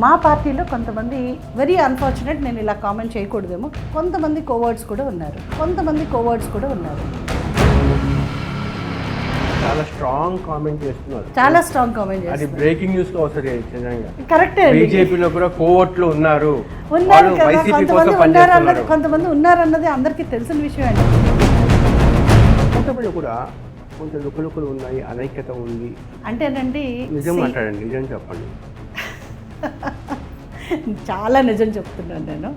మా పార్టీలో కొంతమంది వెరీ అన్ఫార్చునేట్, నేను ఇలా కామెంట్ చేయకూడదేమో, కొంతమంది కోవర్డ్స్ కూడా ఉన్నారు. చాలా స్ట్రాంగ్ కామెంట్ చేస్తున్నారు. అది బ్రేకింగ్ న్యూస్ గా వస్తుంది నిజంగా. కరెక్టే. బీజేపీలో కూడా కోవర్ట్లు ఉన్నారు కదా, కొంతమంది ఉన్నారన్నది అందరికీ తెలిసిన విషయం అండి. కొంతమంది కూడా కొంచెం లుకలుకలు ఉన్నాయి, అనైక్యత ఉంది అంటేనండి. నిజం మాట్లాడండి, నిజం చెప్పండి. చాలా నిజం చెప్తున్నాను నేను.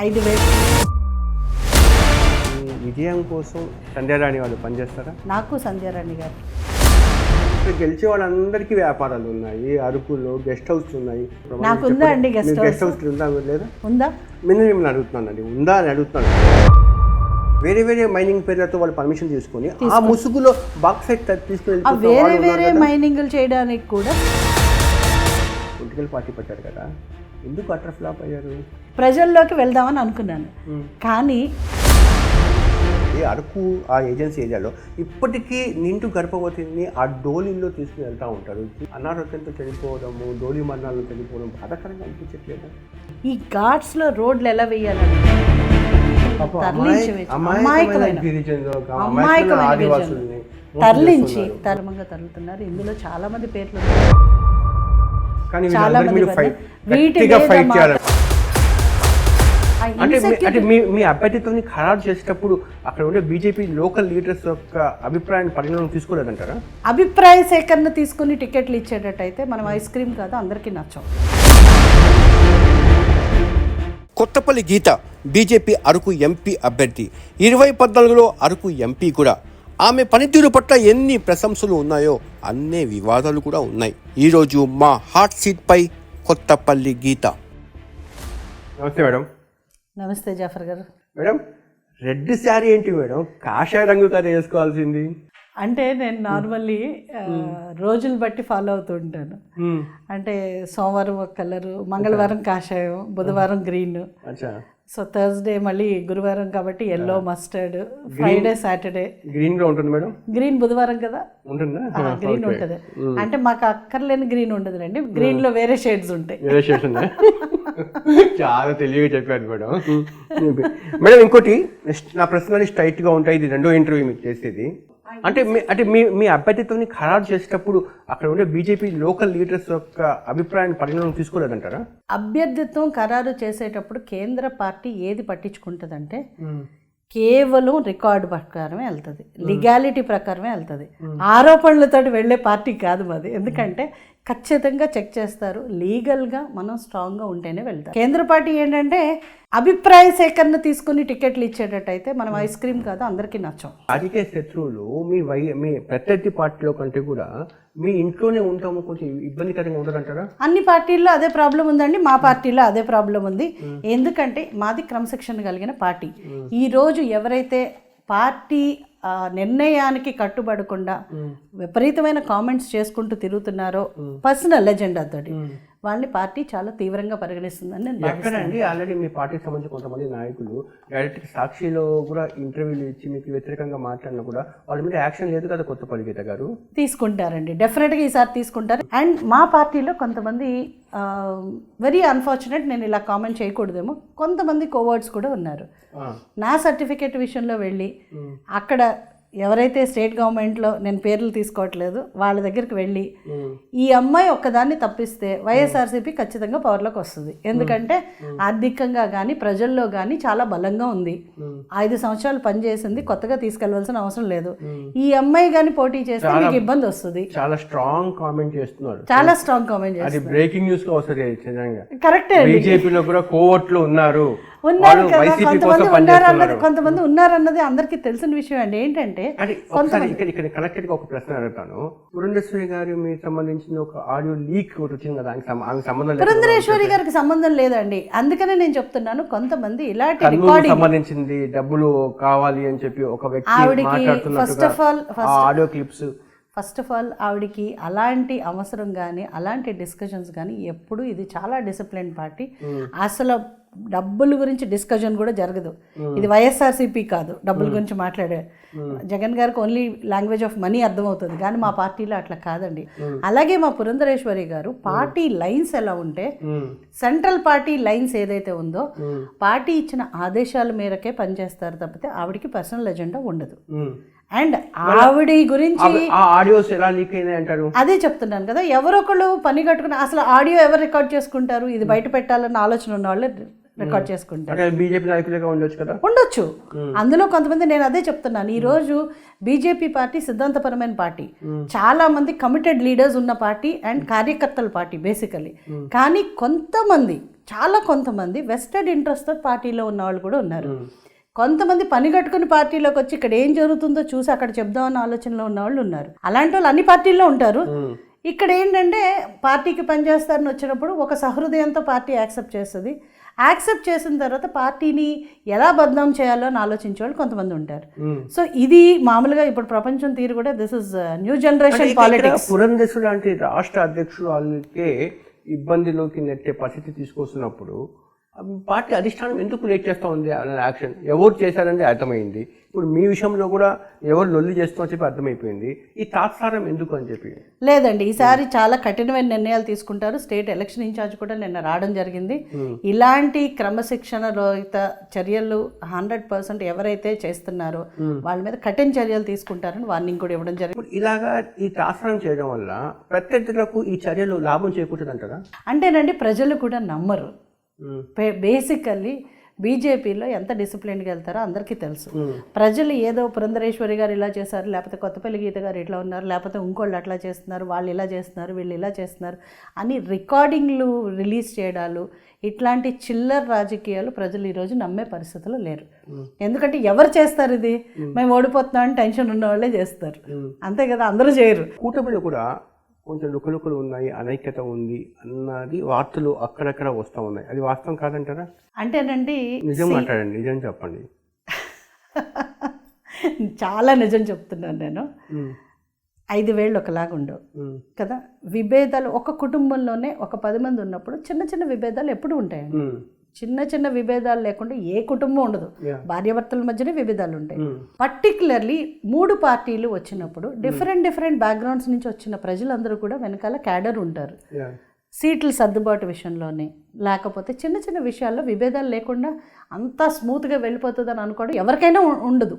5,000 విజయం కోసం సంధ్యారాణి వాళ్ళు పనిచేస్తారా? నాకు సంధ్యారాణి గారు గెలిచే వాళ్ళందరికీ వ్యాపారాలు ఉన్నాయి, అరకులో గెస్ట్ హౌస్ ఉన్నాయి. నాకు ఉందా అండి గెస్ట్ హౌస్ ఉందా లేదా? ఉందా? మిమ్మల్ని అడుగుతున్నానండి, ఉందా అని అడుగుతున్నాను. వేరే వేరే మైనింగ్ పేర్లతో వాళ్ళు పర్మిషన్ తీసుకొని ఆ ముసుగులో బాక్సైట్ తీసుకుని వేరే మైనింగ్లు చేయడానికి కూడా పొలిటికల్ పార్టీ పెట్టారు కదా, ఎందుకు అట్టర్ ఫ్లాప్ అయ్యారు? ప్రజల్లోకి వెళ్దామని అనుకున్నాను, కానీ అరకు ఆ ఏజెన్సీ ఏరియాలో ఇప్పటికీ నిండు గర్భవతిని ఆ డోలీలో తీసుకుని వెళ్తూ ఉంటారు. అనారోగ్యంతో చనిపోవడము, డోలీ మరణాలు చనిపోవడం బాధాకరంగా అనిపించట్లేదు. ఈ ఘాట్స్లో రోడ్లు ఎలా వేయాలని తరలించి తరులుతున్నారు. ఇందులో చాలా మంది పేర్లు, చాలా మంది అంటే మీ అభ్యర్థితో ఖరారు చేసేటప్పుడు అక్కడ ఉండే బీజేపీ లోకల్ లీడర్స్ యొక్క అభిప్రాయాన్ని పరిగణన తీసుకోలేదంటారా? అభిప్రాయ సేకరణ తీసుకుని టికెట్లు ఇచ్చేటట్టయితే మనం ఐస్ క్రీమ్ కాదు అందరికీ నచ్చం. కొత్తపల్లి గీత బీజేపీ అరకు ఎంపీ అభ్యర్థి. 2014లో అరకు ఎంపీ కూడా. ఆమె పనితీరు పట్ల ఎన్ని ప్రశంసలు ఉన్నాయో అన్నే వివాదాలు కూడా ఉన్నాయి. ఈరోజు మా హాట్ సీట్ పై కొత్తపల్లి గీత. నమస్తే మేడం. నమస్తే జాఫర్ గారు. మేడం, రెడ్ శారీ ఏంటి మేడం, కాషాయ రంగు కర్రీ వేసుకోవాల్సింది? అంటే నేను నార్మల్లీ రోజులు బట్టి ఫాలో అవుతూ ఉంటాను. అంటే సోమవారం ఒక కలరు, మంగళవారం కాషాయం, బుధవారం గ్రీన్, సో థర్స్డే మళ్ళీ గురువారం కాబట్టి yellow mustard, Friday Saturday green గా ఉంటుంది మేడం. గ్రీన్ బుధవారం కదా, ఉంటుందా? గ్రీన్ ఉంటుంది. అంటే మాకు అక్కర్లేని గ్రీన్ ఉండదులేండి, గ్రీన్ లో వేరే షేడ్స్ ఉంటాయి. చాలా తెలివిగా చెప్పారు మేడం. మేడం ఇంకోటి, నా ప్రశ్నలు స్ట్రైట్ గా ఉంటాయి. ఇది రెండో ఇంటర్వ్యూ మీకు చేసేది. అంటే మీ అభ్యర్థితో ఖరారు చేసేటప్పుడు అక్కడ ఉండే బీజేపీ లోకల్ లీడర్స్ యొక్క అభిప్రాయాన్ని పరిగణన తీసుకోలేదంటారా? అభ్యర్థిత్వం ఖరారు చేసేటప్పుడు కేంద్ర పార్టీ ఏది పట్టించుకుంటుందంటే కేవలం రికార్డు ప్రకారమే వెళ్తుంది, లీగాలిటీ ప్రకారమే వెళ్తుంది. ఆరోపణలతో వెళ్ళే పార్టీ కాదు మాది. ఎందుకంటే ఖచ్చితంగా చెక్ చేస్తారు, లీగల్గా మనం స్ట్రాంగ్గా ఉంటేనే వెళ్తాం. కేంద్ర పార్టీ ఏంటంటే అభిప్రాయ సేకరణ తీసుకుని టికెట్లు ఇచ్చేటట్టయితే మనం ఐస్ క్రీమ్ కాదు అందరికీ నచ్చం. రాజకీయ శత్రువులు మీ ప్రత్యర్థి పార్టీలో కంటే కూడా మీ ఇంట్లోనే ఉంటాము, కొంచెం ఇబ్బందికరంగా ఉండదంటారా? అన్ని పార్టీల్లో అదే ప్రాబ్లం ఉందండి, మా పార్టీలో అదే ప్రాబ్లం ఉంది. ఎందుకంటే మాది క్రమశిక్షణ కలిగిన పార్టీ. ఈరోజు ఎవరైతే పార్టీ నిర్ణయానికి కట్టుబడకుండా విపరీతమైన కామెంట్స్ చేసుకుంటూ తిరుగుతున్నారో పర్సనల్ ఎజెండాతో, వాళ్ళని పార్టీ చాలా తీవ్రంగా పరిగణిస్తుందని నేను భావిస్తాను. ఆల్రెడీ మీ పార్టీకి సంబంధించిన కొంతమంది నాయకులు డైరెక్ట్ సాక్షిలో కూడా ఇంటర్వ్యూలు ఇచ్చి మీకు వ్యతిరేకంగా మాట్లాడినా కూడా వాళ్ళ మీద యాక్షన్ లేదు కదా కొత్తపల్లి గీత గారు? తీసుకుంటారండి, డెఫినెట్గా ఈసారి తీసుకుంటారు. అండ్ మా పార్టీలో కొంతమంది వెరీ అన్ఫార్చునేట్, నేను ఇలా కామెంట్ చేయకూడదేమో, కొంతమంది కోవర్డ్స్ కూడా ఉన్నారు. నా సర్టిఫికేట్ విషయంలో వెళ్ళి అక్కడ ఎవరైతే స్టేట్ గవర్నమెంట్లో, నేను పేర్లు తీసుకోవట్లేదు, వాళ్ళ దగ్గరికి వెళ్ళి ఈ అమ్మాయి ఒక్కదాన్ని తప్పిస్తే వైఎస్ఆర్సీపీ ఖచ్చితంగా పవర్లోకి వస్తుంది. ఎందుకంటే ఆర్థికంగా కానీ ప్రజల్లో కానీ చాలా బలంగా ఉంది. 5 సంవత్సరాలు పనిచేసింది, కొత్తగా తీసుకెళ్లవలసిన అవసరం లేదు. ఈ అమ్మాయి కానీ పోటీ చేస్తే మీకు ఇబ్బంది వస్తుంది. చాలా స్ట్రాంగ్ కామెంట్ చేస్తున్నారు. అది బ్రేకింగ్ న్యూస్ గా వస్తుంది నిజంగా. కరెక్టే. బీజేపీలో కూడా కోవర్ట్లు ఉన్నారు కొంతమంది ఉన్నారన్నది అందరికీ తెలిసిన విషయం అండి. ఏంటంటే ఇక్కడ కలెక్టెడ్ గా ఒక ప్రశ్న అడుగుతాను. పురంధేశ్వరి గారు మీకు సంబంధించిన ఒక ఆడియో లీక్ వచ్చింది కదా, ఆమె సంబంధం? పురంధేశ్వరి గారికి సంబంధం లేదండి, అందుకనే నేను చెప్తున్నాను. కొంతమంది ఇలాంటి సంబంధించింది డబ్బులు కావాలి అని చెప్పి ఒక వ్యక్తి మాట్లాడుతున్నట్టుగా audio clips first of all ఆవిడికి అలాంటి అవసరం కానీ అలాంటి డిస్కషన్స్ కానీ ఎప్పుడు ఇది చాలా డిసిప్లిన్ పార్టీ. అసలు డబ్బుల గురించి డిస్కషన్ కూడా జరగదు. ఇది వైఎస్ఆర్సీపీ కాదు డబ్బుల గురించి మాట్లాడే. జగన్ గారికి ఓన్లీ లాంగ్వేజ్ ఆఫ్ మనీ అర్థమవుతుంది, కానీ మా పార్టీలో అట్లా కాదండి. అలాగే మా పురంధరేశ్వరి గారు పార్టీ లైన్స్ ఎలా ఉంటే, సెంట్రల్ పార్టీ లైన్స్ ఏదైతే ఉందో పార్టీ ఇచ్చిన ఆదేశాల మేరకే పనిచేస్తారు తప్పితే ఆవిడికి పర్సనల్ ఎజెండా ఉండదు. అండ్ ఆవిడ గురించి ఆడియోస్ ఎలా లీక్ అయినాయి అంటారు. అదే చెప్తున్నాను కదా, ఎవరొకళ్ళు పని కట్టుకుని అసలు ఆడియో ఎవరు రికార్డ్ చేసుకుంటారు, ఇది బయట పెట్టాలన్న ఆలోచన ఉన్న వాళ్ళు రికార్డ్ చేసుకుంటారు. బీజేపీ నాయకులుగా ఉండొచ్చు కదా, ఉండొచ్చు. అందులో కొంతమంది, నేను అదే చెప్తున్నాను, ఈరోజు బీజేపీ పార్టీ సిద్ధాంతపరమైన పార్టీ, చాలా మంది కమిటెడ్ లీడర్స్ ఉన్న పార్టీ అండ్ కార్యకర్తల పార్టీ బేసికలీ. కానీ కొంతమంది వెస్టెడ్ ఇంట్రెస్ట్ తో పార్టీలో ఉన్న వాళ్ళు కూడా ఉన్నారు. కొంతమంది పని కట్టుకుని పార్టీలోకి వచ్చి ఇక్కడ ఏం జరుగుతుందో చూసి అక్కడ చెప్దామన్న ఆలోచనలో ఉన్న వాళ్ళు ఉన్నారు. అలాంటి వాళ్ళు అన్ని పార్టీల్లో ఉంటారు. ఇక్కడ ఏంటంటే పార్టీకి పనిచేస్తారని వచ్చినప్పుడు ఒక సహృదయంతో పార్టీ యాక్సెప్ట్ చేస్తుంది. యాక్సెప్ట్ చేసిన తర్వాత పార్టీని ఎలా బదనాం చేయాలో అని ఆలోచించే వాళ్ళు కొంతమంది ఉంటారు. సో ఇది మామూలుగా ఇప్పుడు ప్రపంచం తీరు కూడా this is new generation politics. పురంధేశ్వరుడు అంటే రాష్ట్ర అధ్యక్షుడు వాళ్ళకే ఇబ్బందిలోకి నెట్టే పరిస్థితి తీసుకొస్తున్నప్పుడు పార్టీ అధిష్టానం ఎందుకు లేట్ చేస్తూ ఉంది అనే యాక్షన్ ఎవరు చేశారనేది అర్థమైంది. ఇప్పుడు మీ విషయంలో కూడా ఎవరు లొల్లి చేస్తామని చెప్పి అర్థమైపోయింది. ఈ తాత్సారం ఎందుకు అని చెప్పి లేదండి, ఈసారి చాలా కఠినమైన నిర్ణయాలు తీసుకుంటారు. స్టేట్ ఎలక్షన్ ఇన్ఛార్జ్ కూడా నిన్న రావడం జరిగింది. ఇలాంటి క్రమశిక్షణ రహిత చర్యలు 100% ఎవరైతే చేస్తున్నారో వాళ్ళ మీద కఠిన చర్యలు తీసుకుంటారని వార్నింగ్ కూడా ఇవ్వడం జరిగింది. ఇలాగా ఈ తాత్సారం చేయడం వల్ల ప్రత్యర్థులకు ఈ చర్యలు లాభం చేకూరుతుందంటారా? అంటేనండి, ప్రజలు కూడా నమ్మరు. బేసికల్లీ బీజేపీలో ఎంత డిసిప్లిన్గా వెళ్తారో అందరికీ తెలుసు. ప్రజలు ఏదో పురంధరేశ్వరి గారు ఇలా చేశారు, లేకపోతే కొత్తపల్లి గీత గారు ఇట్లా ఉన్నారు, లేకపోతే ఇంకోళ్ళు అట్లా చేస్తున్నారు, వాళ్ళు ఇలా చేస్తున్నారు, వీళ్ళు ఇలా చేస్తున్నారు అని రికార్డింగ్లు రిలీజ్ చేయడాలు, ఇట్లాంటి చిల్లర రాజకీయాలు ప్రజలు ఈరోజు నమ్మే పరిస్థితుల్లో లేరు. ఎందుకంటే ఎవరు చేస్తారు ఇది? మేము ఓడిపోతున్నామని టెన్షన్ ఉన్న వాళ్ళే చేస్తారు, అంతే కదా, అందరూ చేయరు. కూటమిలో కూడా కొంచెం లుకలుకలు ఉన్నాయి, అనైక్యత ఉంది అన్నది వార్తలు అక్కడక్కడ వస్తూ ఉన్నాయి. అది వాస్తవం కాదంటారా? అంటేనండి, నిజం మాట్లాడండి, నిజం చెప్పండి. చాలా నిజం చెప్తున్నాను నేను. 5 వేళ్ళు ఒకలాగా ఉండవు కదా. విభేదాలు ఒక కుటుంబంలోనే ఒక 10 మంది ఉన్నప్పుడు చిన్న చిన్న విభేదాలు ఎప్పుడు ఉంటాయండి. చిన్న విభేదాలు లేకుండా ఏ కుటుంబం ఉండదు. భార్యాభర్తల మధ్యనే విభేదాలు ఉంటాయి. పర్టికులర్లీ 3 పార్టీలు వచ్చినప్పుడు డిఫరెంట్ బ్యాక్గ్రౌండ్స్ నుంచి వచ్చిన ప్రజలందరూ కూడా వెనకాల క్యాడర్ ఉంటారు. సీట్ల సర్దుబాటు విషయంలోనే, లేకపోతే చిన్న విషయాల్లో విభేదాలు లేకుండా అంతా స్మూత్గా వెళ్ళిపోతుందని అనుకోవడం ఎవరికైనా ఉండదు.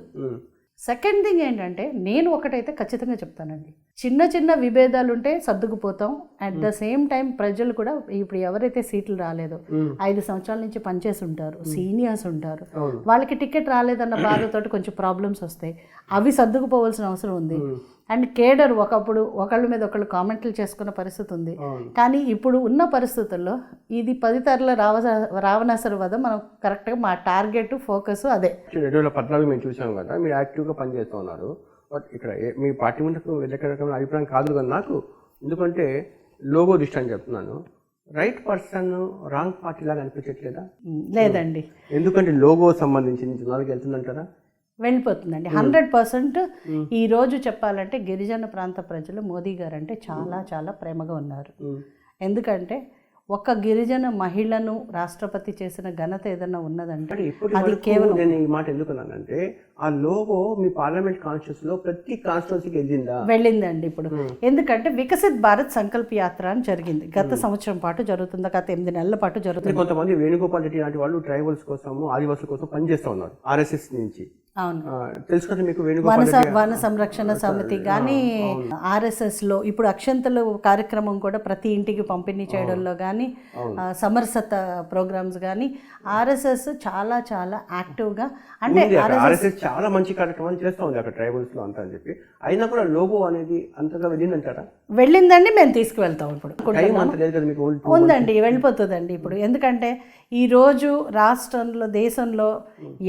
సెకండ్ థింగ్ ఏంటంటే, నేను ఒకటైతే ఖచ్చితంగా చెప్తానండి, చిన్న విభేదాలు ఉంటే సర్దుకుపోతాం. అట్ ద సేమ్ టైం ప్రజలు కూడా ఇప్పుడు ఎవరైతే సీట్లు రాలేదో 5 సంవత్సరాల నుంచి పనిచేసి ఉంటారు, సీనియర్స్ ఉంటారు, వాళ్ళకి టికెట్ రాలేదన్న బాధతోటి కొంచెం ప్రాబ్లమ్స్ వస్తాయి. అవి సర్దుకుపోవాల్సిన అవసరం ఉంది. అండ్ కేడర్ ఒకప్పుడు ఒకళ్ళ మీద ఒకళ్ళు కామెంట్లు చేసుకున్న పరిస్థితి ఉంది. కానీ ఇప్పుడు ఉన్న పరిస్థితుల్లో ఇది 10 తరల రావణాసుర వధ. మనం కరెక్ట్గా మా టార్గెట్ ఫోకస్ అదే. 2014 మేము చూసాం కదా, మీరు యాక్టివ్గా పనిచేస్తూ ఉన్నారు. బట్ ఇక్కడ మీ పార్టీ ముందుకు వెళ్ళే రకమైన అభిప్రాయం కాదు కదా నాకు. ఎందుకంటే లోగో దృష్టి అని చెప్తున్నాను. రైట్ పర్సన్ రాంగ్ పార్టీ లాగా అనిపించట్లేదా? లేదండి, ఎందుకంటే లోగో సంబంధించి జనాలకు వెళ్తుందంటారా? వెళ్ళిపోతుందండి 100%. ఈరోజు చెప్పాలంటే గిరిజన ప్రాంత ప్రజలు మోదీ గారు అంటే చాలా ప్రేమగా ఉన్నారు. ఎందుకంటే ఒక గిరిజన మహిళను రాష్ట్రపతి చేసిన ఘనత ఏదన్నా ఉన్నదంటే అది కేవలం. నేను ఈ మాట ఎందుకన్నానంటే, ఆ లోగో మీ పార్లమెంట్ కాన్స్టిట్యూన్సీ లో ప్రతి కాన్స్టిట్యూన్సీకి వెళ్ళిందండి ఇప్పుడు. ఎందుకంటే వికసిత్ భారత్ సంకల్ప యాత్ర అని జరిగింది. గత సంవత్సరం పాటు జరుగుతుంది, గత 8 నెలల పాటు జరుగుతుంది. కొంతమంది వేణుగోపాల్ రెడ్డి లాంటి వాళ్ళు ట్రైబల్స్ కోసము, ఆదివాసుల కోసం పనిచేస్తూ ఉన్నారు RSS నుంచి. అవును, తెలుసు కదా మీకు. వన సంరక్షణ సమితి కానీ RSSలో ఇప్పుడు అక్షంతలు కార్యక్రమం కూడా ప్రతి ఇంటికి పంపిణీ చేయడంలో కానీ, సమరసత ప్రోగ్రామ్స్ కానీ RSS చాలా యాక్టివ్గా, అంటే RSS చాలా మంచి కార్యక్రమాలు చేస్తూ ఉంది అక్కడ ట్రైబల్స్ లో అంతా అని చెప్పి. అయినా కూడా లోగో అనేది అంతగా వెళ్ళిందంటారా? వెళ్ళిందండి, మేము తీసుకువెళ్తాం. ఇప్పుడు మీకు ఉందండి, వెళ్ళిపోతుందండి ఇప్పుడు. ఎందుకంటే ఈరోజు రాష్ట్రంలో, దేశంలో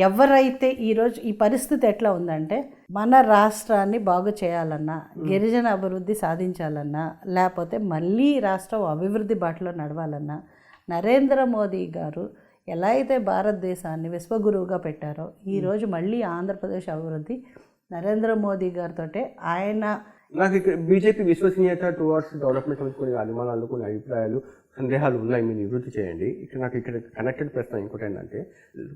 ఎవరైతే ఈరోజు ఈ పరిస్థితి ఎట్లా ఉందంటే, మన రాష్ట్రాన్ని బాగు చేయాలన్నా, గిరిజన అభివృద్ధి సాధించాలన్నా, లేకపోతే మళ్ళీ రాష్ట్రం అభివృద్ధి బాటలో నడవాలన్నా, నరేంద్ర మోదీ గారు ఎలా అయితే భారతదేశాన్ని విశ్వగురువుగా పెట్టారో, ఈరోజు మళ్ళీ ఆంధ్రప్రదేశ్ అభివృద్ధి నరేంద్ర మోదీ గారితో, ఆయన నాకు ఇక్కడ బీజేపీ విశ్వసనీయత టువర్డ్స్ డెవలప్మెంట్ గురించి కొన్ని అనుమానాలు, కొన్ని అభిప్రాయాలు, సందేహాలు ఉన్నాయి. మీరు నివృత్తి చేయండి. నాకు ఇక్కడ కనెక్టెడ్ ప్రశ్న ఇంకోటి ఏంటంటే,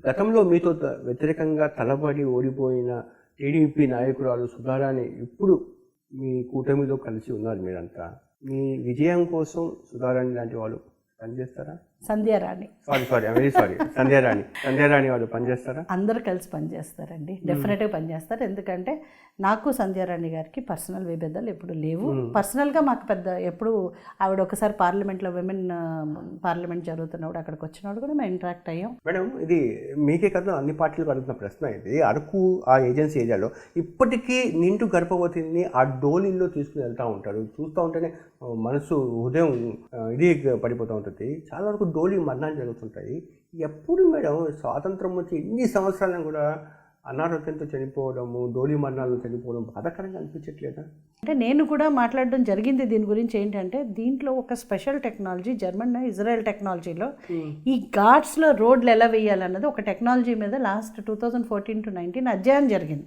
గతంలో మీతో వ్యతిరేకంగా తలబడి ఓడిపోయిన టీడీపీ నాయకురాలు సుధారాణి ఇప్పుడు మీ కూటమిలో కలిసి ఉన్నారు. మీరంతా మీ విజయం కోసం సుధారాణి లాంటి వాళ్ళు పనిచేస్తారా? సంధ్యారాణి, వెరీ సారీ, సంధ్యారాణి వాళ్ళు పనిచేస్తారా? అందరు కలిసి పనిచేస్తారండి, డెఫినెట్గా పనిచేస్తారు. ఎందుకంటే నాకు సంధ్యారాణి గారికి పర్సనల్ విభేదాలు ఎప్పుడు లేవు. పర్సనల్గా మాకు పెద్ద ఎప్పుడు ఆవిడ ఒకసారి పార్లమెంట్లో విమెన్ పార్లమెంట్ జరుగుతున్నప్పుడు అక్కడికి వచ్చినప్పుడు కూడా మేము ఇంటరాక్ట్ అయ్యాం. మేడం, ఇది మీకే కదా అన్ని పార్టీలకు అడుగుతున్న ప్రశ్న. ఇది అరకు ఆ ఏజెన్సీ ఏరియాలో ఇప్పటికీ నిండు గర్భవతిని ఆ డోలీల్లో తీసుకుని వెళ్తూ ఉంటారు. చూస్తూ ఉంటేనే మనసు, హృదయం ఇది పడిపోతూ ఉంటుంది. చాలా వరకు డోలీ మరణాలు జరుగుతుంటాయి. ఎప్పుడు మేడం స్వాతంత్రం వచ్చి ఇన్ని సంవత్సరాలను కూడా అనారోగ్యంతో చనిపోవడము, డోలీ మరణాలు చనిపోవడం బాధాకరంగా అనిపించట్లేదా? అంటే నేను కూడా మాట్లాడడం జరిగింది దీని గురించి. ఏంటంటే దీంట్లో ఒక స్పెషల్ టెక్నాలజీ, జర్మన్ ఇజ్రాయెల్ టెక్నాలజీలో ఈ ఘాట్స్లో రోడ్లు ఎలా వేయాలన్నది ఒక టెక్నాలజీ మీద లాస్ట్ 2014 to 19 అధ్యయనం జరిగింది.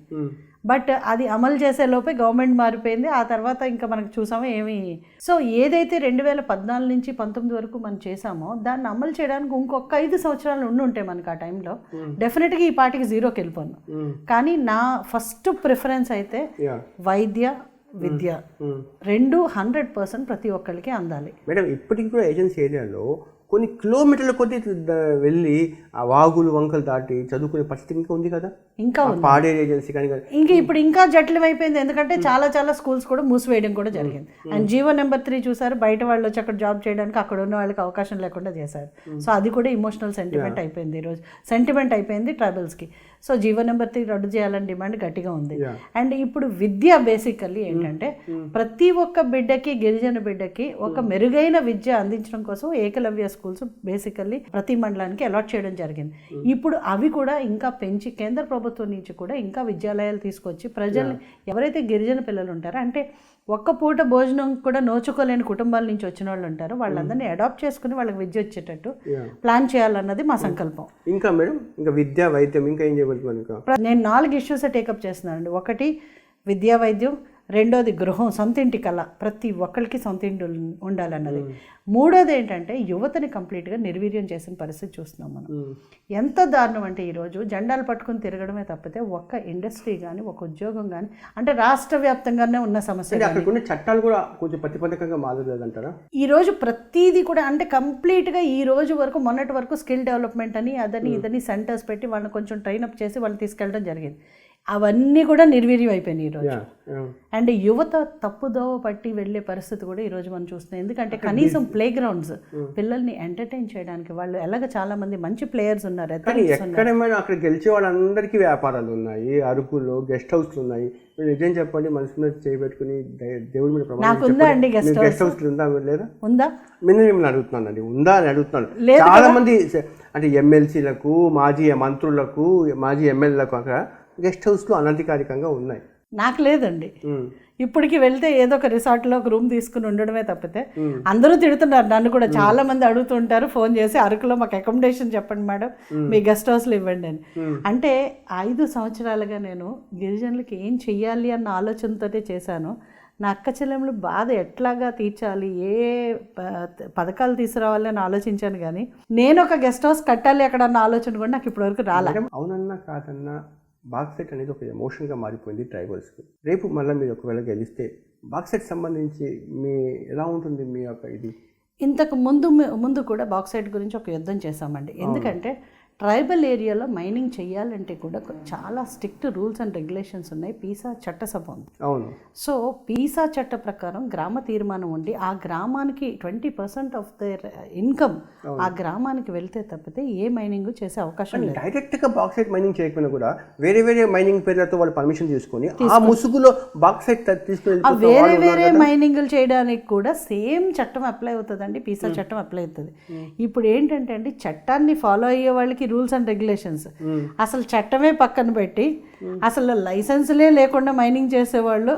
బట్ అది అమలు చేసే లోపే గవర్నమెంట్ మారిపోయింది. ఆ తర్వాత ఇంకా మనకు చూసామో ఏమి. సో ఏదైతే 2014 నుంచి 19 వరకు మనం చేసామో దాన్ని అమలు చేయడానికి ఇంకొక 5 సంవత్సరాలు ఉండుంటాయి మనకు. ఆ టైంలో డెఫినెట్గా ఈ పార్టీకి జీరోకి వెళ్ళిపోను. కానీ నా ఫస్ట్ ప్రిఫరెన్స్ అయితే వైద్య, విద్య రెండు 100% ప్రతి ఒక్కరికి అందాలి. మేడం, ఇప్పటికి కూడా ఏజెన్సీ ఏరియాలో కొన్ని కిలోమీటర్ల కొద్ది వెళ్ళి ఆ వాగులు వంకలు దాటి చదువుకునే పరిస్థితి ఇంకా ఉంది కదా. ఇంకా పాడేరు ఏజెన్సీ కానీ ఇంకా ఇప్పుడు ఇంకా జటిలం అయిపోయింది. ఎందుకంటే చాలా స్కూల్స్ కూడా మూసివేయడం కూడా జరిగింది. అండ్ జీవో నెంబర్ 3 చూసారు, బయట వాళ్ళు వచ్చి అక్కడ జాబ్ చేయడానికి అక్కడ ఉన్న వాళ్ళకి అవకాశం లేకుండా చేశారు. సో అది కూడా ఇమోషనల్ సెంటిమెంట్ అయిపోయింది. ఈరోజు సెంటిమెంట్ అయిపోయింది ట్రైబల్స్కి. సో జీవో నెంబర్ 3 రద్దు చేయాలని డిమాండ్ గట్టిగా ఉంది. అండ్ ఇప్పుడు విద్య బేసికల్లీ ఏంటంటే ప్రతి ఒక్క బిడ్డకి, గిరిజన బిడ్డకి ఒక మెరుగైన విద్య అందించడం కోసం ఏకలవ్య స్కూల్స్ బేసికల్లీ ప్రతి మండలానికి అలాట్ చేయడం జరిగింది. ఇప్పుడు అవి కూడా ఇంకా పెంచి కేంద్ర ప్రభుత్వం నుంచి కూడా ఇంకా విద్యాలయాలు తీసుకొచ్చి ప్రజల్ని, ఎవరైతే గిరిజన పిల్లలు ఉంటారో, అంటే ఒక్క పూట భోజనం కూడా నోచుకోలేని కుటుంబాల నుంచి వచ్చిన వాళ్ళు ఉంటారో వాళ్ళందరినీ అడాప్ట్ చేసుకుని వాళ్ళకి విద్య వచ్చేటట్టు ప్లాన్ చేయాలన్నది మా సంకల్పం. ఇంకా మేడం, ఇంకా విద్య, వైద్యం ఇంకా ఏం చేయబోతున్నారు? నేను 4 ఇష్యూస్ టేకప్ చేస్తున్నానండి. ఒకటి విద్యా వైద్యం, రెండోది గృహం, సొంతింటి కళ, ప్రతి ఒక్కరికి సొంతింటి ఉండాలన్నది. మూడోది ఏంటంటే యువతని కంప్లీట్గా నిర్వీర్యం చేసిన పరిస్థితి చూస్తున్నాం మనం. ఎంత దారుణం అంటే ఈరోజు జెండాలు పట్టుకుని తిరగడమే తప్పితే ఒక్క ఇండస్ట్రీ కానీ, ఒక ఉద్యోగం కానీ, అంటే రాష్ట్ర వ్యాప్తంగానే ఉన్న సమస్య. చట్టాలు కూడా కొంచెం ప్రతిబంధకంగా మారలేదంటారా? ఈరోజు ప్రతిదీ కూడా అంటే కంప్లీట్గా ఈ రోజు వరకు, మొన్నటి వరకు స్కిల్ డెవలప్మెంట్ అని అదని ఇదని సెంటర్స్ పెట్టి వాళ్ళని కొంచెం ట్రైన్అప్ చేసి వాళ్ళని తీసుకెళ్ళడం జరిగింది. అవన్నీ కూడా నిర్వీర్యం అయిపోయినాయి ఈరోజు. అండ్ యువత తప్పుదోవ పట్టి వెళ్ళే పరిస్థితి కూడా ఈరోజు మనం చూస్తున్నాం. ఎందుకంటే కనీసం ప్లే గ్రౌండ్స్ పిల్లల్ని ఎంటర్టైన్ చేయడానికి వాళ్ళు ఎలాగ చాలా మంది మంచి ప్లేయర్స్ ఉన్నారు. అక్కడ గెలిచే వాళ్ళందరికీ వ్యాపారాలు ఉన్నాయి, అరకులో గెస్ట్ హౌస్లు ఉన్నాయి. మీరు నిజం చెప్పండి, మనసు మీద చేయబెట్టుకుని దేవుడి మీద నాకు ఉందా అండి గెస్ట్ హౌస్ ఉందా లేదా? ఉందా? మిమ్మల్ని అడుగుతున్నాను అండి, ఉందా అని అడుగుతున్నాను. చాలా మంది అంటే ఎమ్మెల్సీలకు, మాజీ మంత్రులకు, మాజీ ఎమ్మెల్యేలకు అక్కడ గెస్ట్ హౌస్లు అనధికారికంగా ఉన్నాయి. నాకు లేదండి. ఇప్పటికి వెళ్తే ఏదో ఒక రిసార్ట్లో ఒక రూమ్ తీసుకుని ఉండడమే తప్పితే. అందరూ తిడుతున్నారు నన్ను కూడా, చాలా మంది అడుగుతుంటారు ఫోన్ చేసి, అరకులో మాకు అకామిడేషన్ చెప్పండి మేడం, మీ గెస్ట్ హౌస్లో ఇవ్వండి అని. అంటే 5 సంవత్సరాలుగా నేను గిరిజనులకి ఏం చెయ్యాలి అన్న ఆలోచనతోటే చేశాను. నా అక్క చెల్లెములు బాధ ఎట్లాగా తీర్చాలి, ఏ పథకాలు తీసుకురావాలి అని ఆలోచించాను. కానీ నేను ఒక గెస్ట్ హౌస్ కట్టాలి అక్కడ అన్న ఆలోచన కూడా నాకు ఇప్పటివరకు రాలేదు. అవునన్నా కాదన్నా బాక్సెట్ అనేది ఒక ఎమోషన్గా మారిపోయింది ట్రైబల్స్కి. రేపు మళ్ళీ మీరు ఒకవేళ గెలిస్తే బాక్సెట్ సంబంధించి మీ ఎలా ఉంటుంది మీ యొక్క ఇది? ఇంతకు ముందు కూడా బాక్సైట్ గురించి ఒక యుద్ధం చేశామండి. ఎందుకంటే ట్రైబల్ ఏరియాలో మైనింగ్ చేయాలంటే కూడా చాలా స్ట్రిక్ట్ రూల్స్ అండ్ రెగ్యులేషన్స్ ఉన్నాయి. పీసా చట్టసభ ఉంది. అవును. సో పీసా చట్ట ప్రకారం గ్రామ తీర్మానం ఉండి ఆ గ్రామానికి 20% ఆఫ్ దేర్ ఇన్కమ్ ఆ గ్రామానికి వెళ్తే తప్పితే ఏ మైనింగ్ చేసే అవకాశం లేదు. డైరెక్ట్గా బాక్సైట్ మైనింగ్ చేయకపోయినా కూడా వేరే మైనింగ్ పేర్లతో వాళ్ళు పర్మిషన్ తీసుకొని ఆ ముసుగులో బాక్సైట్ తీసుకుని వేరే మైనింగ్లు చేయడానికి కూడా సేమ్ చట్టం అప్లై అవుతుందండి, పీసా చట్టం అప్లై అవుతుంది. ఇప్పుడు ఏంటంటే అండి, చట్టాన్ని ఫాలో అయ్యే వాళ్ళకి రూల్స్ అండ్ రెగ్యులేషన్స్, అసలు చట్టమే పక్కన పెట్టి అసలు లైసెన్స్లే లేకుండా మైనింగ్ చేసేవాళ్ళు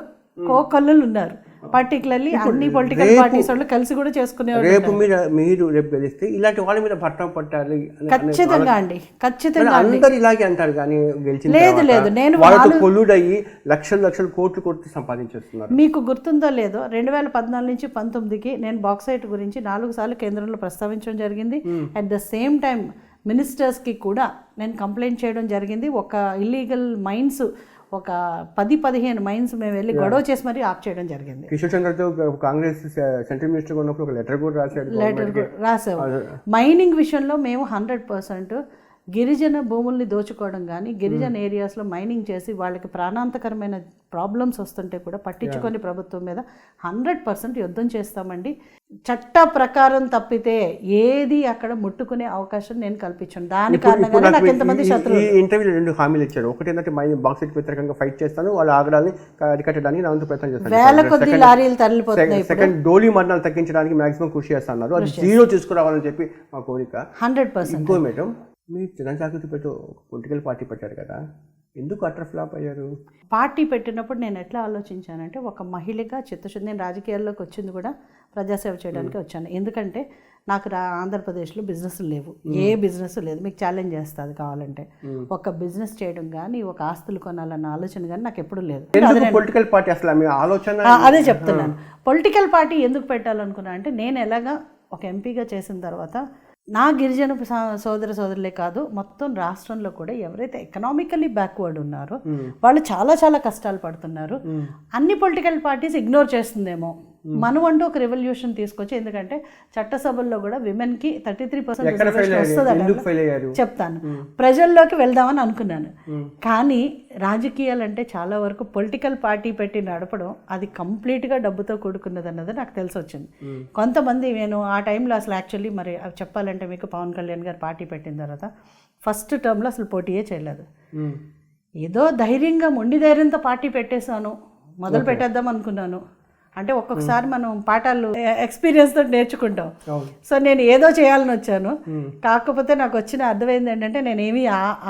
కోకొల్లు ఉన్నారు. పర్టికులర్లీ అన్ని పొలిటికల్ పార్టీస్ వాళ్ళు కలిసి కూడా చేసుకునేవాళ్ళు. రేపు మీరు రేపు గెలిస్తే ఇలాంటి వాళ్ళ మీద పట్టం పట్టాలి ఖచ్చితంగా అండి, ఖచ్చితంగా. అందరు ఇలాగే అంటారు కానీ గెలిచిన లేదు నేను వాళ్ళతో కొల్లుడు అయ్యి లక్షల కోట్లు కొట్టి సంపాదించేస్తున్నారు. మీకు గుర్తుందో లేదో 2014 నుంచి 19కి నేను బాక్సైట్ గురించి 4 సార్లు కేంద్రంలో ప్రస్తావించడం జరిగింది. అట్ ద సేమ్ టైం మినిస్టర్స్కి కూడా నేను కంప్లైంట్ చేయడం జరిగింది. ఒక ఇల్లీగల్ మైన్స్ ఒక 10-15 మైన్స్ మేము వెళ్ళి గొడవ చేసి మరీ ఆఫ్ చేయడం జరిగింది. కిషోర్ చంద్రతో కాంగ్రెస్ సెంట్రల్ మినిస్టర్ ఉన్నప్పుడు ఒక లెటర్ కూడా రాసావు. మైనింగ్ విషయంలో మేము 100% గిరిజన భూముల్ని దోచుకోవడం కానీ గిరిజన ఏరియాస్లో మైనింగ్ చేసి వాళ్ళకి ప్రాణాంతకరమైన ప్రాబ్లమ్స్ వస్తుంటే కూడా పట్టించుకొని ప్రభుత్వం మీద 100% యుద్ధం చేస్తామండి. చట్ట ప్రకారం తప్పితే ఏది అక్కడ ముట్టుకునే అవకాశం నేను కల్పించాను. దాని కారణంగా నాకు ఎంతమంది శత్రువులు. ఈ ఇంటర్వ్యూలో 2 హామీలు ఇచ్చారు. ఒకటి ఏంటంటే బాక్సైట్ వ్యతిరేకంగా ఫైట్ చేస్తాను, వాళ్ళ ఆగ్రహాన్ని అరికట్టడానికి నా వంతు ప్రయత్నం చేస్తాను. వేల కొద్ది లారీలు తరలిపోతున్నాయి. సెకండ్ డోలీ మరణాలు తగ్గించడానికి మాక్సిమం కృషి చేస్తున్నారు. అది 0 తీసుకురావాలని చెప్పి మా కోరిక. 100%. ఇంకో మేడం, మీరు జనజాగృతి పెట్టు పొలిటికల్ పార్టీ పెట్టారు కదా, ఎందుకు అటర్ ఫ్లాప్ అయ్యారు? పార్టీ పెట్టినప్పుడు నేను ఎట్లా ఆలోచించానంటే ఒక మహిళగా చిత్తశుద్ధి. నేను రాజకీయాల్లోకి వచ్చింది కూడా ప్రజాసేవ చేయడానికి వచ్చాను. ఎందుకంటే నాకు ఆంధ్రప్రదేశ్లో బిజినెస్ లేవు, ఏ బిజినెస్ లేదు. మీకు ఛాలెంజ్ చేస్తుంది కావాలంటే. ఒక బిజినెస్ చేయడం కానీ ఒక ఆస్తులు కొనాలన్న ఆలోచన కానీ నాకు ఎప్పుడు లేదు. పొలిటికల్ పార్టీ అసలు మీ ఆలోచన అదే చెప్తున్నాను. పొలిటికల్ పార్టీ ఎందుకు పెట్టాలనుకున్నా అంటే నేను ఎలాగా ఒక ఎంపీగా చేసిన తర్వాత నా గిరిజన సోదరులే కాదు మొత్తం రాష్ట్రంలో కూడా ఎవరైతే ఎకనామికల్లీ బ్యాక్వర్డ్ ఉన్నారో వాళ్ళు చాలా చాలా కష్టాలు పడుతున్నారు. అన్ని పొలిటికల్ పార్టీస్ ఇగ్నోర్ చేస్తుందేమో, మనం అంటూ ఒక రెవల్యూషన్ తీసుకొచ్చి. ఎందుకంటే చట్టసభల్లో కూడా విమెన్కి 33% వస్తుందని చెప్తాను. ప్రజల్లోకి వెళ్దామని అనుకున్నాను. కానీ రాజకీయాలు అంటే చాలా వరకు పొలిటికల్ పార్టీ పెట్టి నడపడం అది కంప్లీట్గా డబ్బుతో కూడుకున్నది అన్నది నాకు తెలిసి వచ్చింది. కొంతమంది నేను ఆ టైంలో అసలు యాక్చువల్లీ మరి చెప్పాలంటే మీకు పవన్ కళ్యాణ్ గారు పార్టీ పెట్టిన తర్వాత ఫస్ట్ టర్మ్లో అసలు పోటీయే చేయలేదు. ఏదో ధైర్యంగా మొండి ధైర్యంతో పార్టీ పెట్టేశాను, మొదలు పెట్టేద్దాం అనుకున్నాను. అంటే ఒక్కొక్కసారి మనం పాఠాలు ఎక్స్పీరియన్స్ తోటి నేర్చుకుంటాం. సో నేను ఏదో చేయాలని వచ్చాను. కాకపోతే నాకు వచ్చిన అర్థమైంది ఏంటంటే నేనేమి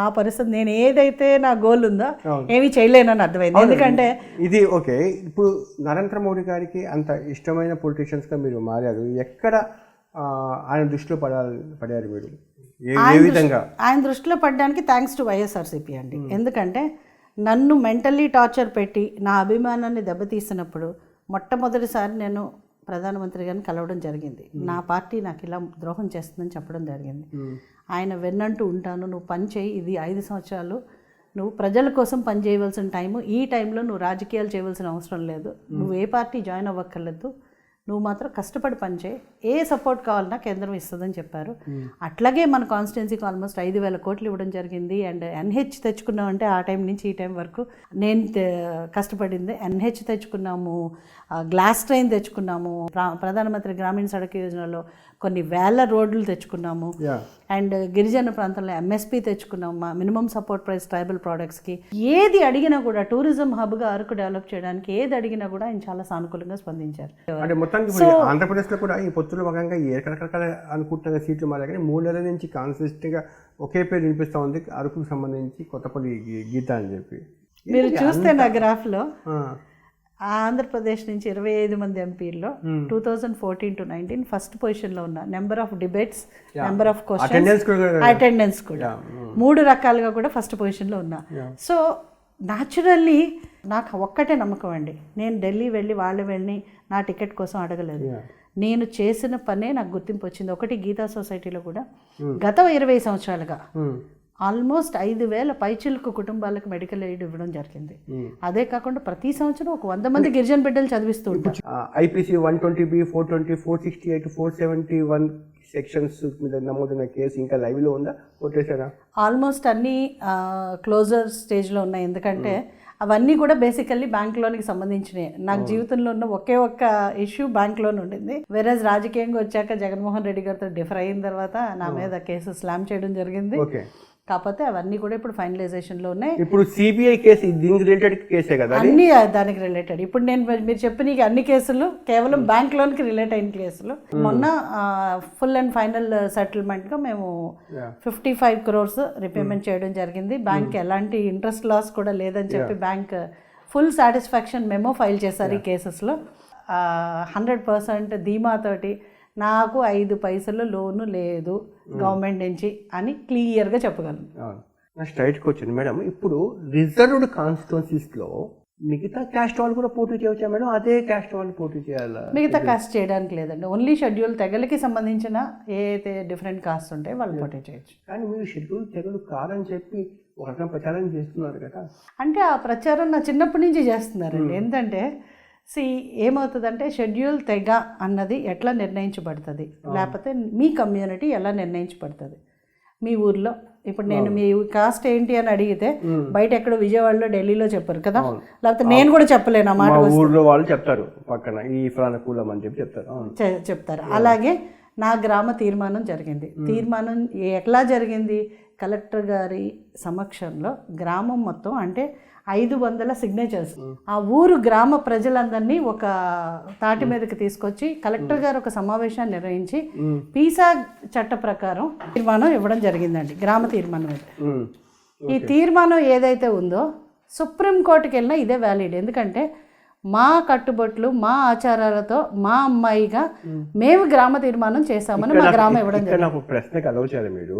ఆ పరిస్థితి నేను ఏదైతే నా గోల్ ఉందో ఏమీ చేయలేనని అర్థమైంది. ఎందుకంటే ఇది ఓకే. ఇప్పుడు నరేంద్ర మోడీ గారికి అంత ఇష్టమైన పొలిటీషియన్స్గా మీరు మారారు. ఎక్కడ ఆయన దృష్టిలో పడారు మీరు? ఏ విధంగా ఆయన దృష్టిలో పడడానికి థ్యాంక్స్ టు వైఎస్ఆర్సీపీ అండి. ఎందుకంటే నన్ను మెంటల్లీ టార్చర్ పెట్టి నా అభిమానాన్ని దెబ్బతీసినప్పుడు మొట్టమొదటిసారి నేను ప్రధానమంత్రి గారిని కలవడం జరిగింది. నా పార్టీ నాకు ఇలా ద్రోహం చేస్తుందని చెప్పడం జరిగింది. ఆయన వెన్నంటూ ఉంటాను, నువ్వు పని చేయి, ఇది 5 సంవత్సరాలు నువ్వు ప్రజల కోసం పని చేయవలసిన టైము, ఈ టైంలో నువ్వు రాజకీయాలు చేయవలసిన అవసరం లేదు, నువ్వు ఏ పార్టీ జాయిన్ అవ్వక్కర్లేదు, నువ్వు మాత్రం కష్టపడి పనిచేయి, ఏ సపోర్ట్ కావాలన్నా కేంద్రం ఇస్తుందని చెప్పారు. అట్లాగే మన కాన్స్టిట్యున్సీకి ఆల్మోస్ట్ 5,000 కోట్లు ఇవ్వడం జరిగింది. అండ్ ఎన్హెచ్ తెచ్చుకున్నామంటే ఆ టైం నుంచి ఈ టైం వరకు నేను కష్టపడింది. ఎన్హెచ్ తెచ్చుకున్నాము, గ్లాస్ ట్రైన్ తెచ్చుకున్నాము, ప్రధానమంత్రి గ్రామీణ సడక్ యోజనలో కొన్ని వేల రోడ్లు తెచ్చుకున్నాము. అండ్ గిరిజన ప్రాంతంలో ఎంఎస్పీ తెచ్చుకున్నాము, మినిమం సపోర్ట్ ప్రైస్ ట్రైబల్ ప్రోడక్ట్స్కి. ఏది అడిగినా కూడా టూరిజం హబ్గా అరకు డెవలప్ చేయడానికి ఏది అడిగినా కూడా ఆయన చాలా సానుకూలంగా స్పందించారు. అంటే మొత్తానికి ఆంధ్రప్రదేశ్లో కూడా ఈ పొత్తుల భాగంగా రకరకాల అనుకుంటున్న సీట్లు మారారు. కానీ 3 నెలల నుంచి కాన్సిస్టెంట్గా ఒకే పేరు వినిపిస్తూ ఉంది, అరకుకు సంబంధించి కొత్తపల్లి గీత అని చెప్పి. మీరు చూస్తే నా గ్రాఫ్లో ఆంధ్రప్రదేశ్ నుంచి 25 మంది ఎంపీల్లో 2014 to 19 ఫస్ట్ పొజిషన్లో ఉన్న. Number of debates, number of questions, attendance కూడా 3 రకాలుగా కూడా ఫస్ట్ పొజిషన్లో ఉన్నా. సో న్యాచురల్లీ నాకు ఒక్కటే నమ్మకం అండి, నేను ఢిల్లీ వెళ్ళి వాళ్ళు వెళ్ళి నా టికెట్ కోసం అడగలేదు. నేను చేసిన పనే నాకు గుర్తింపు వచ్చింది. ఒకటి గీతా సొసైటీలో కూడా గత 20 సంవత్సరాలుగా ఆల్మోస్ట్ 5,000 పైచిలుకు కుటుంబాలకు మెడికల్ ఎయిడ్ ఇవ్వడం జరిగింది. అదే కాకుండా ప్రతి సంవత్సరం ఒక 100 మంది గిరిజన బిడ్డలు చదివిస్తూ ఉంటారు. ఐపీసీ 120B, 420, 468, 471 సెక్షన్స్ మీద నమోదైన కేసు ఇంకా లైవ్లో ఉందా, కొట్టేశారా? ఆల్మోస్ట్ అన్నీ క్లోజర్ స్టేజ్లో ఉన్నాయి. ఎందుకంటే అవన్నీ కూడా బేసికల్లీ బ్యాంక్ లోన్కి సంబంధించినవి. నాకు జీవితంలో ఉన్న ఒకే ఒక్క ఇష్యూ బ్యాంక్ లోన్ ఉండింది. వేరేజ్ రాజకీయంగా వచ్చాక జగన్మోహన్ రెడ్డి గారితో డిఫర్ అయిన తర్వాత నా మీద కేసు స్లామ్ చేయడం జరిగింది. కాకపోతే అవన్నీ కూడా ఇప్పుడు ఫైనలైజేషన్లో ఉన్నాయి. ఇప్పుడు సిబిఐ కేసు దీనికి రిలేటెడ్ కేసే కదా, అన్ని దానికి రిలేటెడ్. ఇప్పుడు నేను మీరు చెప్పిన అన్ని కేసులు కేవలం బ్యాంక్ లోన్కి రిలేట్ అయిన కేసులు. మొన్న ఫుల్ అండ్ ఫైనల్ సెటిల్మెంట్గా మేము 55 crores రిపేమెంట్ చేయడం జరిగింది. బ్యాంక్ ఎలాంటి ఇంట్రెస్ట్ లాస్ కూడా లేదని చెప్పి bank full satisfaction memo file చేశారు ఈ కేసెస్లో. 100% ధీమాతోటి నాకు 5 పైసలు లోను లేదు గవర్నమెంట్ నుంచి అని క్లియర్గా చెప్పగలను. నా స్ట్రైట్కి వచ్చింది మేడం. ఇప్పుడు రిజర్వ్డ్ కాన్స్టిట్యున్సీస్లో మిగతా క్యాస్ట్ వాళ్ళు కూడా పోటీ చేయవచ్చా మేడం? అదే క్యాస్ట్ వాళ్ళు పోటీ చేయాలా? మిగతా కాస్ట్ చేయడానికి లేదండి. ఓన్లీ షెడ్యూల్ తెగలకి సంబంధించిన ఏ అయితే డిఫరెంట్ కాస్ట్ ఉంటాయో వాళ్ళు పోటీ చేయొచ్చు. కానీ మీరు షెడ్యూల్ తెగలు కాదని చెప్పి ఒక రకం ప్రచారం చేస్తున్నారు కదా. అంటే ఆ ప్రచారం నా చిన్నప్పటి నుంచి చేస్తున్నారండి. ఎందుకంటే ఏమవుతుందంటే షెడ్యూల్ తెగ అన్నది ఎట్లా నిర్ణయించబడుతుంది, లేకపోతే మీ కమ్యూనిటీ ఎలా నిర్ణయించబడుతుంది. మీ ఊర్లో ఇప్పుడు నేను మీ కాస్ట్ ఏంటి అని అడిగితే బయట ఎక్కడో విజయవాడలో ఢిల్లీలో చెప్పారు కదా, లేకపోతే నేను కూడా చెప్పలేను ఆ మాట. ఊర్లో వాళ్ళు చెప్తారు పక్కన ఈ ఫలానా కులం అని చెప్పి చెప్తారు. అలాగే నా గ్రామ తీర్మానం జరిగింది. తీర్మానం ఎట్లా జరిగింది? కలెక్టర్ గారి సమక్షంలో గ్రామం మొత్తం అంటే 500 సిగ్నేచర్స్ ఆ ఊరు గ్రామ ప్రజలందరినీ ఒక తాటి మీదకి తీసుకొచ్చి కలెక్టర్ గారు ఒక సమావేశాన్ని నిర్వహించి పీసా చట్ట ప్రకారం తీర్మానం ఇవ్వడం జరిగిందండి. గ్రామ తీర్మానం. ఈ తీర్మానం ఏదైతే ఉందో సుప్రీంకోర్టుకి వెళ్ళినా ఇదే వ్యాలిడ్. ఎందుకంటే మా కట్టుబొట్లు మా ఆచారాలతో మా అమ్మాయిగా మేము గ్రామ తీర్మానం చేశామని మా గ్రామం ఇవ్వడం జరిగింది. నాకు ప్రశ్నకు అలౌ చేయాలి. మీరు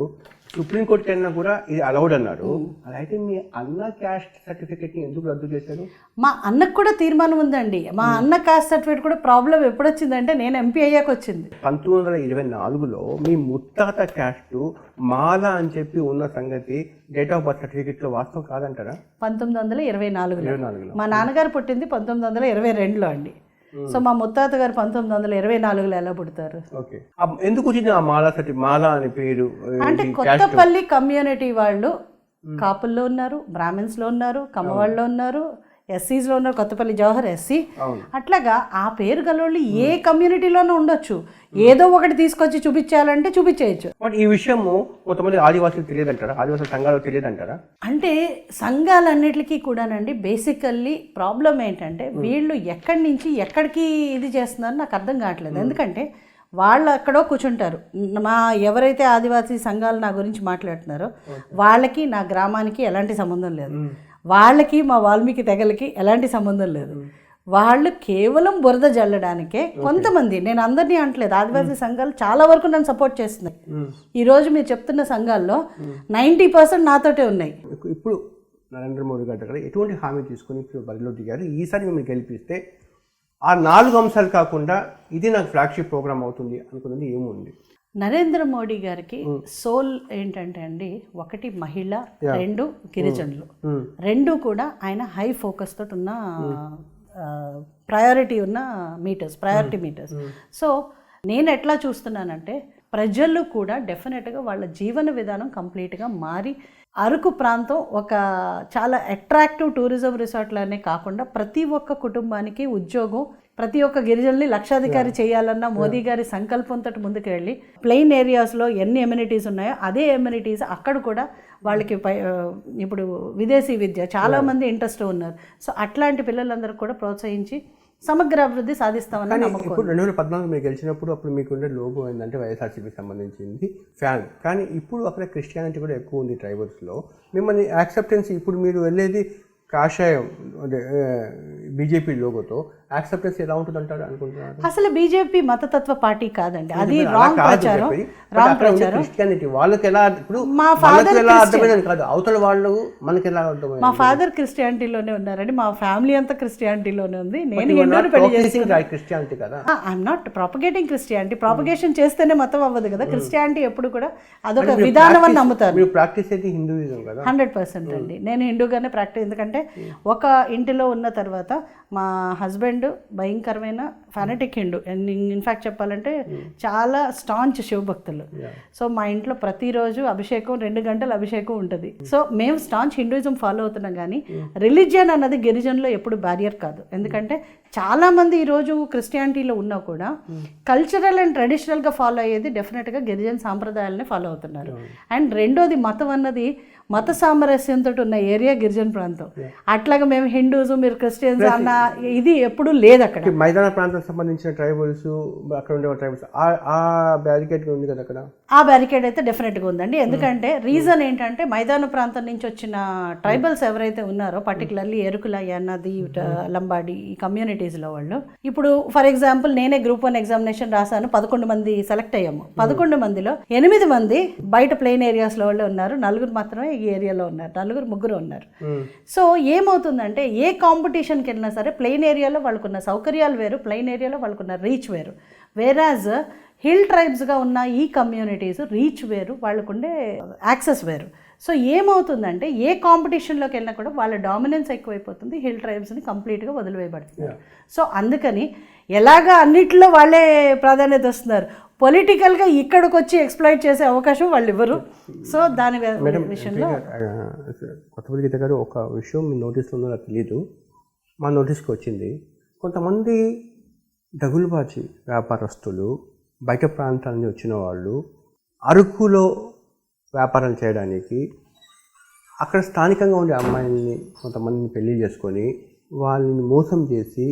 సుప్రీంకోర్టుకి వెళ్ళినా కూడా ఇది అలౌడ్ అన్నారు. అలా అయితే మీ అన్న క్యాస్ట్ సర్టిఫికేట్ ని ఎందుకు రద్దు చేశారు? మా అన్నకు కూడా తీర్మానం ఉందండి. మా అన్న కాస్ట్ సర్టిఫికేట్ కూడా ప్రాబ్లం ఎప్పుడు వచ్చిందంటే నేను ఎంపీ అయ్యాక వచ్చింది. 1924లో మీ ముత్తాత క్యాస్ట్ మాల అని చెప్పి ఉన్న సంగతి డేట్ ఆఫ్ బర్త్ సర్టిఫికేట్ లో వాస్తవం కాదంటారా? 1924లో. మా నాన్నగారు పుట్టింది 1922లో అండి. సో మా ముత్తాత గారు 1924లో ఎలా పుడతారు? ఎందుకు వచ్చింది ఆ మాల అని పేరు? అంటే కొత్తపల్లి కమ్యూనిటీ వాళ్ళు కాపుల్లో ఉన్నారు, బ్రాహ్మిన్స్ లో ఉన్నారు, కమ్మవాళ్ళలో ఉన్నారు, ఎస్సీస్లో ఉన్నారు. కొత్తపల్లి జవహర్ ఎస్సీ. అట్లాగా ఆ పేరు గలవాళ్ళు ఏ కమ్యూనిటీలోనూ ఉండొచ్చు. ఏదో ఒకటి తీసుకొచ్చి చూపించాలంటే చూపించేయచ్చు. బట్ ఈ విషయము కొంతమంది ఆదివాసులు తెలియదంటారా? ఆదివాసుల సంఘాలు తెలియదంటారా? అంటే సంఘాలన్నిటికీ కూడానండి బేసికల్లీ ప్రాబ్లం ఏంటంటే వీళ్ళు ఎక్కడి నుంచి ఎక్కడికి ఇది చేస్తున్నారో నాకు అర్థం కావట్లేదు. ఎందుకంటే వాళ్ళు ఎక్కడో కూర్చుంటారు. మా ఎవరైతే ఆదివాసీ సంఘాలు నా గురించి మాట్లాడుతున్నారో వాళ్ళకి నా గ్రామానికి ఎలాంటి సంబంధం లేదు. వాళ్ళకి మా వాల్మీకి తెగలకి ఎలాంటి సంబంధం లేదు. వాళ్ళు కేవలం బురద జల్లడానికే కొంతమంది, నేను అందరినీ అంటలేదు, ఆదివాసీ సంఘాలు చాలా వరకు నన్ను సపోర్ట్ చేస్తున్నాయి. ఈరోజు మీరు చెప్తున్న సంఘాల్లో 90% నాతోటే ఉన్నాయి. ఇప్పుడు నరేంద్ర మోడీ గారి దగ్గర ఎటువంటి హామీ తీసుకుని ఇప్పుడు బరిలో దిగారు? ఈసారి మిమ్మల్ని గెలిపిస్తే ఆ 4 అంశాలు కాకుండా ఇది నాకు ఫ్లాగ్షిప్ ప్రోగ్రామ్ అవుతుంది అనుకున్నది ఏముంది? నరేంద్ర మోడీ గారికి సోల్ ఏంటంటే అండి, 1 మహిళ, 2 గిరిజనులు. 2 కూడా ఆయన హై ఫోకస్ తోటి ఉన్న ప్రయారిటీ మీటర్స్. సో నేను ఎట్లా చూస్తున్నానంటే ప్రజలు కూడా డెఫినెట్గా వాళ్ళ జీవన విధానం కంప్లీట్గా మారి అరకు ప్రాంతం ఒక చాలా అట్రాక్టివ్ టూరిజం రిసార్ట్లనే కాకుండా ప్రతి ఒక్క కుటుంబానికి ఉద్యోగం, ప్రతి ఒక్క గిరిజనుల్ని లక్షాధికారి చేయాలన్న మోదీ గారి సంకల్పంతో ముందుకు వెళ్ళి ప్లెయిన్ ఏరియాస్లో ఎన్ని ఎమ్యూనిటీస్ ఉన్నాయో అదే ఎమ్యూనిటీస్ అక్కడ కూడా వాళ్ళకి ఇప్పుడు విదేశీ విద్య చాలామంది ఇంట్రెస్ట్ ఉన్నారు. సో అట్లాంటి పిల్లలందరూ కూడా ప్రోత్సహించి సమగ్ర అభివృద్ధి సాధిస్తామని నమ్మకం. ఇప్పుడు 2014 మీరు గెలిచినప్పుడు అప్పుడు మీకు ఉండే లోగో ఏంటంటే వైఎస్ఆర్సీపీకి సంబంధించింది ఫ్యాన్. కానీ ఇప్పుడు అక్కడ క్రిస్టియానిటీ కూడా ఎక్కువ ఉంది ట్రైబల్స్లో. మిమ్మల్ని యాక్సెప్టెన్స్ ఇప్పుడు మీరు వెళ్ళేది కాషాయం బీజేపీ లోగోతో యాక్సెప్టెన్స్ ఎలా ఉంటుంది అంటారు అనుకుంటున్నారు? అసలు బీజేపీ మతతత్వ పార్టీ కాదండి, అది రాంగ్ ప్రచారం. క్రిస్టియానిటీ వాళ్ళకి ఎలా ఇప్పుడు మా ఫాదర్ కాదు, అవతల వాళ్ళు మనకి ఎలా అర్థమైంది? మా ఫాదర్ క్రిస్టియానిటీలోనే ఉన్నారండి, మా ఫ్యామిలీ అంతా క్రిస్టియానిటీలోనే ఉంది. నేను హిందూని పెళ్లి చేసుకున్నాను. క్రిస్టియానిటీ కదా. I'm not propagating Christianity. Propagation చేస్తేనే మతం అవ్వదు కదా. క్రిస్టియానిటీ ఎప్పుడు కూడా అదొక విధానం అని నమ్ముతారు. మీరు ప్రాక్టీస్ అయితే హిందూయిజం కదా. 100% అండి, నేను హిందూగానే ప్రాక్టీస్. ఎందుకంటే ఒక ఇంటిలో ఉన్న తర్వాత మా హస్బెండ్ భయంకరమైన ఫానటిక్ హిందూ. ఇన్ఫ్యాక్ట్ చెప్పాలంటే చాలా స్టాంచ్ శివభక్తులు. సో మా ఇంట్లో ప్రతిరోజు అభిషేకం 2 గంటల అభిషేకం ఉంటుంది. సో మేము స్టాంచ్ హిందూయిజం ఫాలో అవుతున్నాం. కానీ రిలీజియన్ అన్నది గిరిజనులో ఎప్పుడు బ్యారియర్ కాదు. ఎందుకంటే చాలామంది ఈరోజు క్రిస్టియానిటీలో ఉన్నా కూడా కల్చరల్ అండ్ ట్రెడిషనల్గా ఫాలో అయ్యేది డెఫినెట్గా గిరిజన సాంప్రదాయాలని ఫాలో అవుతున్నారు. అండ్ రెండోది మతం అన్నది మత సామరస్యంతో ఉన్న ఏరియా గిరిజన ప్రాంతం. అట్లాగా మేము హిందూస్ మీరు క్రిస్టియన్స్ అన్న ఇది ఎప్పుడు లేదు అక్కడ. మైదాన ప్రాంతానికి సంబంధించిన ట్రైబల్స్ అక్కడ ఉండే ట్రైబల్స్ ఆ బ్యారికేడ్ ఉంది కదా అక్కడ. ఆ బ్యారికేడ్ అయితే డెఫినెట్గా ఉందండి. ఎందుకంటే రీజన్ ఏంటంటే మైదాన ప్రాంతం నుంచి వచ్చిన ట్రైబల్స్ ఎవరైతే ఉన్నారో పర్టికులర్లీ ఎరుకుల, యానాది, లంబాడి ఈ కమ్యూనిటీస్లో వాళ్ళు ఇప్పుడు ఫర్ ఎగ్జాంపుల్ నేనే గ్రూప్ 1 ఎగ్జామినేషన్ రాశాను, 11 మంది సెలెక్ట్ అయ్యాము. 11 మందిలో 8 మంది బయట ప్లెయిన్ ఏరియాస్లో వాళ్ళే ఉన్నారు, 4 మాత్రమే ఈ ఏరియాలో ఉన్నారు, 4 ఉన్నారు. సో ఏమవుతుందంటే ఏ కాంపిటీషన్కి వెళ్ళినా సరే ప్లెయిన్ ఏరియాలో వాళ్ళకున్న సౌకర్యాలు వేరు, ప్లెయిన్ ఏరియాలో వాళ్ళకున్న రీచ్ వేరు. వేరాజ్ హిల్ ట్రైబ్స్గా ఉన్న ఈ కమ్యూనిటీస్ రీచ్ వేరు, వాళ్ళకుండే యాక్సెస్ వేరు. సో ఏమవుతుందంటే ఏ కాంపిటీషన్లోకి వెళ్ళినా కూడా వాళ్ళ డామినెన్స్ ఎక్కువైపోతుంది, హిల్ ట్రైబ్స్ని కంప్లీట్గా వదిలివేయబడుతున్నారు. సో అందుకని ఎలాగా అన్నిట్లో వాళ్ళే ప్రాధాన్యత వస్తున్నారు, పొలిటికల్గా ఇక్కడికి వచ్చి ఎక్స్ప్లాయిట్ చేసే అవకాశం వాళ్ళు ఇవ్వరు. సో దాని విషయంలో కొత్తపల్లి గీత గారు ఒక విషయం మీ నోటీస్లో ఉందో నాకు తెలియదు, మా నోటీస్కి వచ్చింది. కొంతమంది దగులుబాజీ వ్యాపారస్తులు, బయట ప్రాంతాల నుంచి వచ్చిన వాళ్ళు అరకులో వ్యాపారం చేయడానికి అక్కడ స్థానికంగా ఉండే అమ్మాయిల్ని కొంతమందిని పెళ్లి చేసుకొని వాళ్ళని మోసం చేసి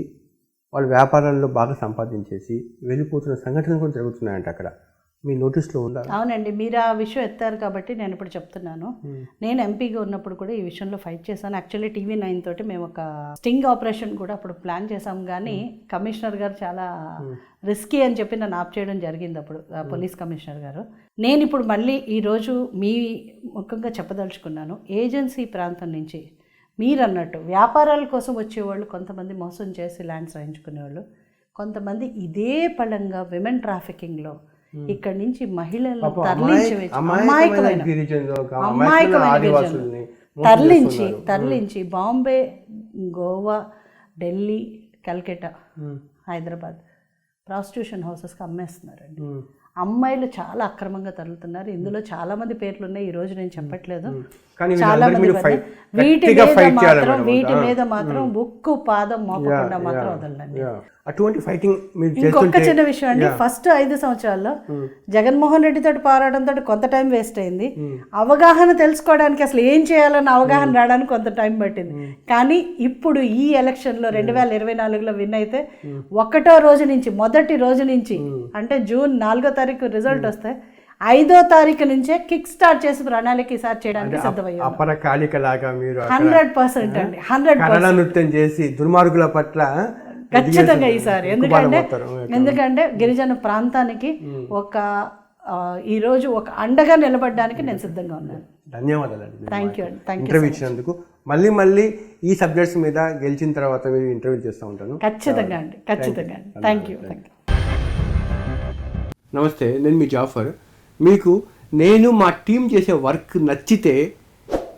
వాళ్ళ వ్యాపారాల్లో బాగా సంపాదించేసి వెళ్ళిపోతున్న సంఘటనలు కూడా జరుగుతున్నాయంట అక్కడ. మీ నోటీస్లో ఉందా? అవునండి, మీరు ఆ విషయం ఎత్తారు కాబట్టి నేను ఇప్పుడు చెప్తున్నాను. నేను ఎంపీగా ఉన్నప్పుడు కూడా ఈ విషయంలో ఫైట్ చేశాను. యాక్చువల్లీ TV9 తోటి మేము ఒక స్టింగ్ ఆపరేషన్ కూడా అప్పుడు ప్లాన్ చేసాం, కానీ కమిషనర్ గారు చాలా రిస్కీ అని చెప్పి నన్ను ఆప్ చేయడం జరిగింది అప్పుడు, పోలీస్ కమిషనర్ గారు. నేను ఇప్పుడు మళ్ళీ ఈరోజు మీ ముఖ్యంగా చెప్పదలుచుకున్నాను, ఏజెన్సీ ప్రాంతం నుంచి మీరు అన్నట్టు వ్యాపారాల కోసం వచ్చేవాళ్ళు కొంతమంది మోసం చేసి ల్యాండ్స్ రాయించుకునేవాళ్ళు, కొంతమంది ఇదే పళంగా విమెన్ ట్రాఫికింగ్లో ఇక్కడి నుంచి మహిళలను తరలించి బాంబే, గోవా, ఢిల్లీ, కల్కట్టా, హైదరాబాద్ ప్రాస్టిట్యూషన్ హౌసెస్కి అమ్మేస్తున్నారండి. అమ్మాయిలు చాలా అక్రమంగా తరలుతున్నారు. ఇందులో చాలా మంది పేర్లు ఉన్నాయి, ఈ రోజు నేను చెప్పట్లేదు. చాలా మంది వీటి మీద మాత్రం ఉక్కు పాదం మోపకుండా మాత్రం వదలండి. అటువంటి ఫైటింగ్. ఇంకొక చిన్న విషయం అండి, ఫస్ట్ 5 సంవత్సరాల్లో జగన్మోహన్ రెడ్డి తోటి పోరాడంతో కొంత టైం వేస్ట్ అయింది. అవగాహన తెలుసుకోవడానికి, అసలు ఏం చేయాలన్న అవగాహన రావడానికి కొంత టైం పట్టింది. కానీ ఇప్పుడు ఈ ఎలక్షన్లో 2024లో విన్ అయితే మొదటి రోజు నుంచి అంటే జూన్ 4వ తారీఖు రిజల్ట్ వస్తే 5వ తారీఖు నుంచే కిక్ స్టార్ట్ చేసి ప్రణాళిక ఈసారి చేయడానికి సిద్ధమయ్యారు. అపరకాళికలాగా మీరు 100% అండి, 100% నృత్యం చేసి దుర్మార్గుల పట్ల ఖచ్చితంగా ఈసారి. ఎందుకంటే గిరిజన ప్రాంతానికి ఈరోజు ఒక అండగా నిలబడడానికి నేను సిద్ధంగా ఉన్నాను. ధన్యవాదాలు. థ్యాంక్ యూ అండి. ఇంటర్వ్యూ ఇచ్చినందుకు. మళ్ళీ ఈ సబ్జెక్ట్స్ మీద గెలిచిన తర్వాత మీరు ఇంటర్వ్యూ చేస్తూ ఉంటాను. ఖచ్చితంగా అండి, ఖచ్చితంగా అండి. Thank you. నమస్తే, నేను మీ జాఫర్. మీకు నేను మా టీం చేసే వర్క్ నచ్చితే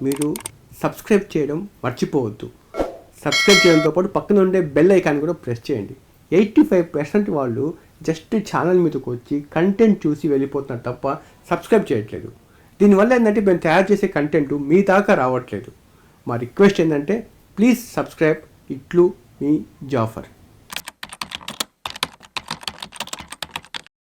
మీరు సబ్స్క్రైబ్ చేయడం మర్చిపోవద్దు. సబ్స్క్రైబ్ చేయడంతో పాటు పక్కన ఉండే బెల్ ఐకాన్ కూడా ప్రెస్ చేయండి. 85% వాళ్ళు జస్ట్ ఛానల్ మీదకి వచ్చి కంటెంట్ చూసి వెళ్ళిపోతున్నారు తప్ప సబ్స్క్రైబ్ చేయట్లేదు. దీనివల్ల ఏంటంటే మేము తయారు చేసే కంటెంట్ మీ దాకా రావట్లేదు. మా రిక్వెస్ట్ ఏంటంటే ప్లీజ్ సబ్స్క్రైబ్. ఇట్లు మీ జాఫర్.